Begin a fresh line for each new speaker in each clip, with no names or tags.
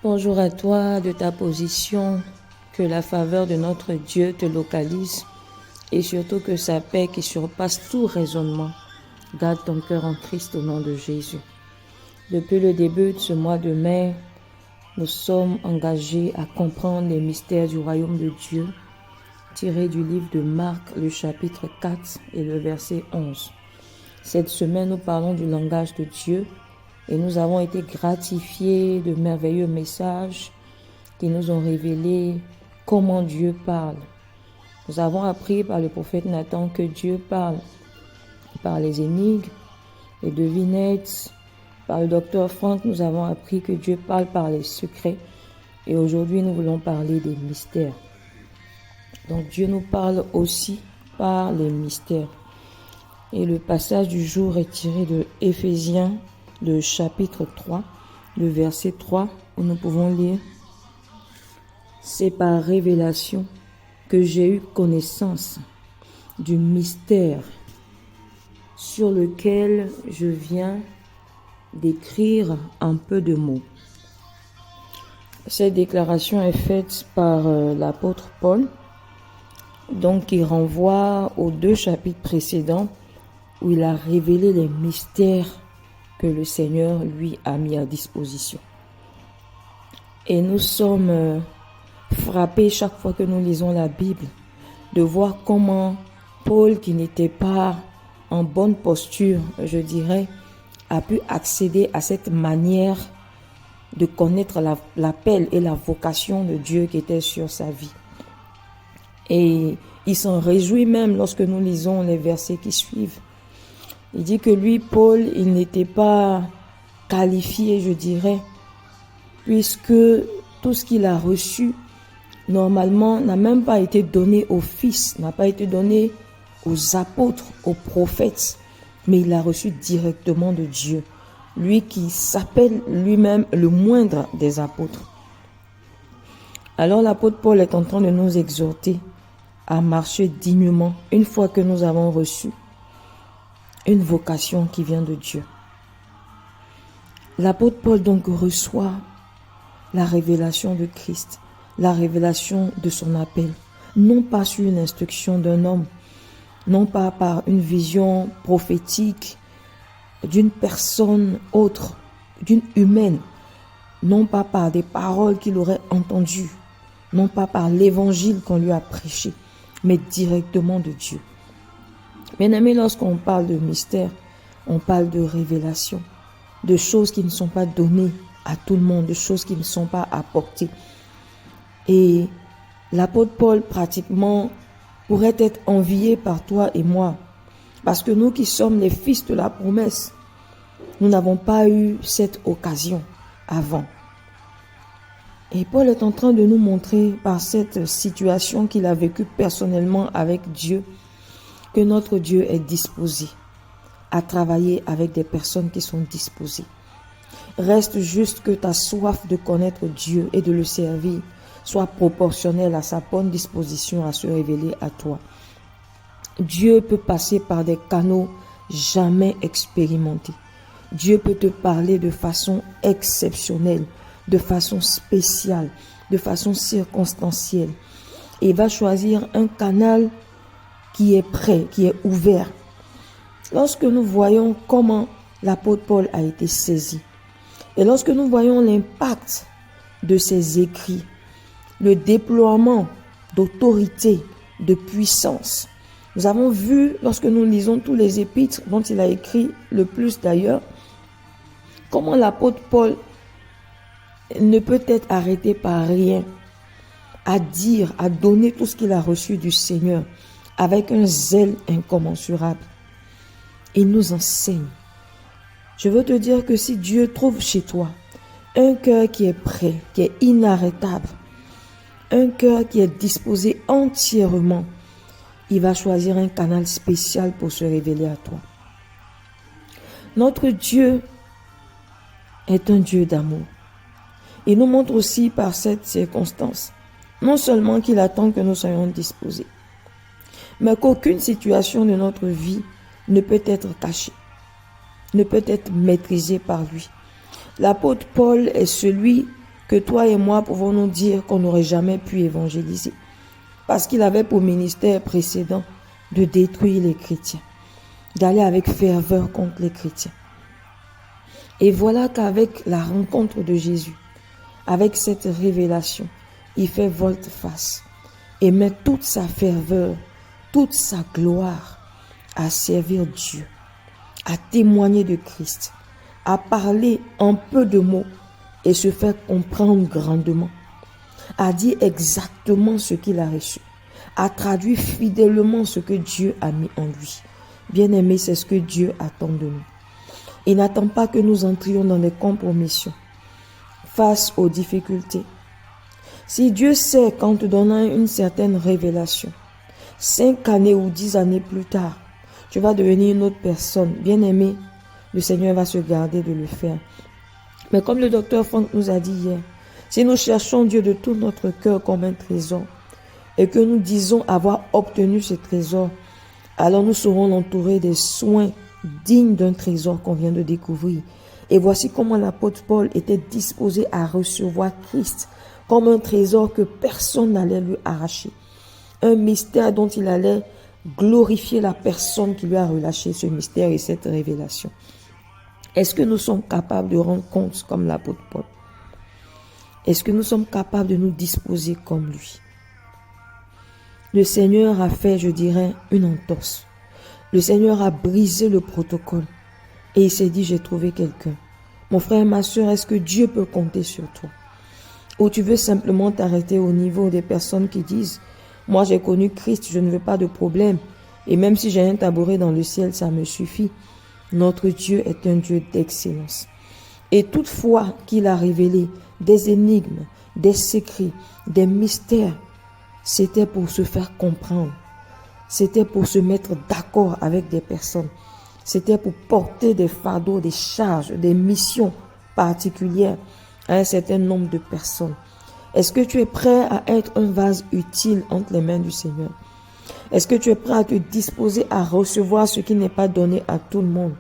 Bonjour à toi de ta position, que la faveur de notre Dieu te localise et surtout que sa paix qui surpasse tout raisonnement garde ton cœur en Christ au nom de Jésus. Depuis le début de ce mois de mai, nous sommes engagés à comprendre les mystères du royaume de Dieu tirés du livre de Marc, le chapitre 4 et le verset 11. Cette semaine, nous parlons du langage de Dieu et nous avons été gratifiés de merveilleux messages qui nous ont révélé comment Dieu parle. Nous avons appris par le prophète Nathan que Dieu parle par les énigmes, les devinettes. Par le docteur Franck, nous avons appris que Dieu parle par les secrets. Et aujourd'hui, nous voulons parler des mystères. Donc Dieu nous parle aussi par les mystères. Et le passage du jour est tiré de Éphésiens, le chapitre 3, le verset 3, où nous pouvons lire « C'est par révélation que j'ai eu connaissance du mystère sur lequel je viens d'écrire un peu de mots. » Cette déclaration est faite par l'apôtre Paul, donc qui renvoie aux 2 chapitres précédents où il a révélé les mystères que le Seigneur lui a mis à disposition. Et nous sommes frappés chaque fois que nous lisons la Bible de voir comment Paul, qui n'était pas en bonne posture, je dirais, a pu accéder à cette manière de connaître l'appel et la vocation de Dieu qui était sur sa vie. Et il s'en réjouit même lorsque nous lisons les versets qui suivent. Il dit que lui, Paul, il n'était pas qualifié, je dirais, puisque tout ce qu'il a reçu, normalement, n'a même pas été donné aux fils, n'a pas été donné aux apôtres, aux prophètes, mais il a reçu directement de Dieu. Lui qui s'appelle lui-même le moindre des apôtres. Alors l'apôtre Paul est en train de nous exhorter à marcher dignement une fois que nous avons reçu une vocation qui vient de Dieu. L'apôtre Paul donc reçoit la révélation de Christ, la révélation de son appel, non pas sur une instruction d'un homme, non pas par une vision prophétique d'une personne autre, d'une humaine, non pas par des paroles qu'il aurait entendues, non pas par l'évangile qu'on lui a prêché, mais directement de Dieu. Bien-aimés, lorsqu'on parle de mystère, on parle de révélation, de choses qui ne sont pas données à tout le monde, de choses qui ne sont pas apportées. Et l'apôtre Paul, pratiquement, pourrait être envié par toi et moi, parce que nous qui sommes les fils de la promesse, nous n'avons pas eu cette occasion avant. Et Paul est en train de nous montrer par cette situation qu'il a vécue personnellement avec Dieu, que notre Dieu est disposé à travailler avec des personnes qui sont disposées. Reste juste que ta soif de connaître Dieu et de le servir soit proportionnelle à sa bonne disposition à se révéler à toi. Dieu peut passer par des canaux jamais expérimentés. Dieu peut te parler de façon exceptionnelle, de façon spéciale, de façon circonstancielle. Et il va choisir un canal qui est prêt, qui est ouvert. Lorsque nous voyons comment l'apôtre Paul a été saisi, et lorsque nous voyons l'impact de ses écrits, le déploiement d'autorité, de puissance, nous avons vu, lorsque nous lisons tous les épîtres dont il a écrit le plus d'ailleurs, comment l'apôtre Paul ne peut être arrêté par rien à dire, à donner tout ce qu'il a reçu du Seigneur avec un zèle incommensurable. Il nous enseigne. Je veux te dire que si Dieu trouve chez toi un cœur qui est prêt, qui est inarrêtable, un cœur qui est disposé entièrement, il va choisir un canal spécial pour se révéler à toi. Notre Dieu est un Dieu d'amour. Il nous montre aussi par cette circonstance, non seulement qu'il attend que nous soyons disposés, mais qu'aucune situation de notre vie ne peut être cachée, ne peut être maîtrisée par lui. L'apôtre Paul est celui que toi et moi pouvons nous dire qu'on n'aurait jamais pu évangéliser. Parce qu'il avait pour ministère précédent de détruire les chrétiens, d'aller avec ferveur contre les chrétiens. Et voilà qu'avec la rencontre de Jésus, avec cette révélation, il fait volte-face et met toute sa ferveur, toute sa gloire à servir Dieu, à témoigner de Christ, à parler en peu de mots et se faire comprendre grandement, à dire exactement ce qu'il a reçu, à traduire fidèlement ce que Dieu a mis en lui. Bien-aimé, c'est ce que Dieu attend de nous. Il n'attend pas que nous entrions dans des compromissions face aux difficultés. Si Dieu sait qu'en te donnant une certaine révélation, 5 années ou 10 années plus tard, tu vas devenir une autre personne, bien-aimé, le Seigneur va se garder de le faire. Mais comme le docteur Frank nous a dit hier, si nous cherchons Dieu de tout notre cœur comme un trésor et que nous disons avoir obtenu ce trésor, alors nous serons entourés des soins dignes d'un trésor qu'on vient de découvrir. Et voici comment l'apôtre Paul était disposé à recevoir Christ comme un trésor que personne n'allait lui arracher. Un mystère dont il allait glorifier la personne qui lui a relâché ce mystère et cette révélation. Est-ce que nous sommes capables de rendre compte comme l'apôtre Paul? Est-ce que nous sommes capables de nous disposer comme lui? Le Seigneur a fait, je dirais, une entorse. Le Seigneur a brisé le protocole. Et il s'est dit, j'ai trouvé quelqu'un. Mon frère, ma soeur, est-ce que Dieu peut compter sur toi? Ou tu veux simplement t'arrêter au niveau des personnes qui disent, moi j'ai connu Christ, je ne veux pas de problème. Et même si j'ai un tabouret dans le ciel, ça me suffit. Notre Dieu est un Dieu d'excellence. Et toutefois qu'il a révélé des énigmes, des secrets, des mystères, c'était pour se faire comprendre. C'était pour se mettre d'accord avec des personnes. C'était pour porter des fardeaux, des charges, des missions particulières à un certain nombre de personnes. Est-ce que tu es prêt à être un vase utile entre les mains du Seigneur? Est-ce que tu es prêt à te disposer à recevoir ce qui n'est pas donné à tout le monde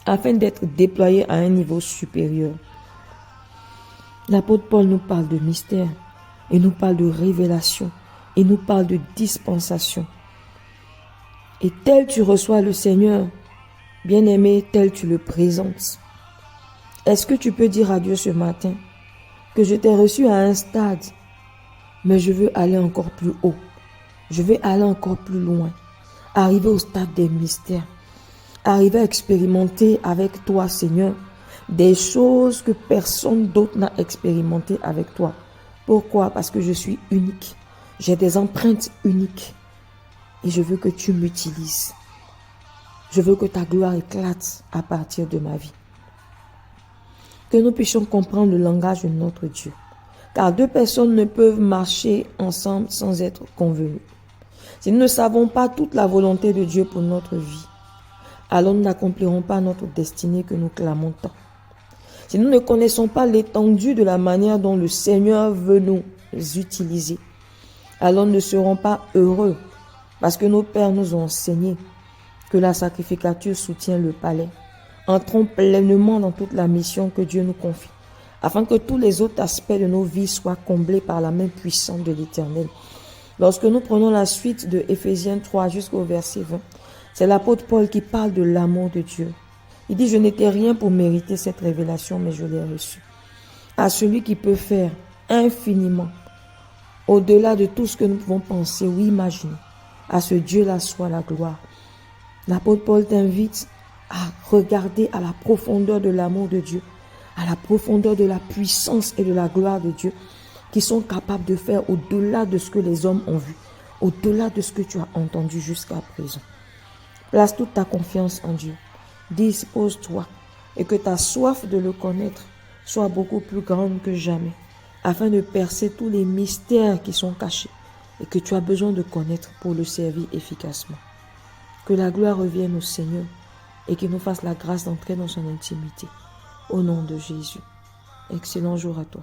afin d'être déployé à un niveau supérieur? L'apôtre Paul nous parle de mystère, il nous parle de révélation, il nous parle de dispensation. Et tel tu reçois le Seigneur, bien-aimé, tel tu le présentes. Est-ce que tu peux dire à Dieu ce matin que je t'ai reçu à un stade, mais je veux aller encore plus haut. Je veux aller encore plus loin. Arriver au stade des mystères. Arriver à expérimenter avec toi, Seigneur, des choses que personne d'autre n'a expérimenté avec toi. Pourquoi? Parce que je suis unique. J'ai des empreintes uniques. Et je veux que tu m'utilises. Je veux que ta gloire éclate à partir de ma vie. Que nous puissions comprendre le langage de notre Dieu. Car 2 personnes ne peuvent marcher ensemble sans être convenues. Si nous ne savons pas toute la volonté de Dieu pour notre vie, alors nous n'accomplirons pas notre destinée que nous clamons tant. Si nous ne connaissons pas l'étendue de la manière dont le Seigneur veut nous utiliser, alors nous ne serons pas heureux. Parce que nos pères nous ont enseigné que la sacrificature soutient le palais. Entrons pleinement dans toute la mission que Dieu nous confie, afin que tous les autres aspects de nos vies soient comblés par la main puissante de l'Éternel. Lorsque nous prenons la suite de Éphésiens 3 jusqu'au verset 20, c'est l'apôtre Paul qui parle de l'amour de Dieu. Il dit, je n'étais rien pour mériter cette révélation, mais je l'ai reçue. À celui qui peut faire infiniment, au-delà de tout ce que nous pouvons penser ou imaginer, à ce Dieu-là soit la gloire. L'apôtre Paul t'invite à regarder à la profondeur de l'amour de Dieu, à la profondeur de la puissance et de la gloire de Dieu, qui sont capables de faire au-delà de ce que les hommes ont vu, au-delà de ce que tu as entendu jusqu'à présent. Place toute ta confiance en Dieu. Dispose-toi et que ta soif de le connaître soit beaucoup plus grande que jamais, afin de percer tous les mystères qui sont cachés et que tu as besoin de connaître pour le servir efficacement. Que la gloire revienne au Seigneur et qu'il nous fasse la grâce d'entrer dans son intimité. Au nom de Jésus. Excellent jour à toi.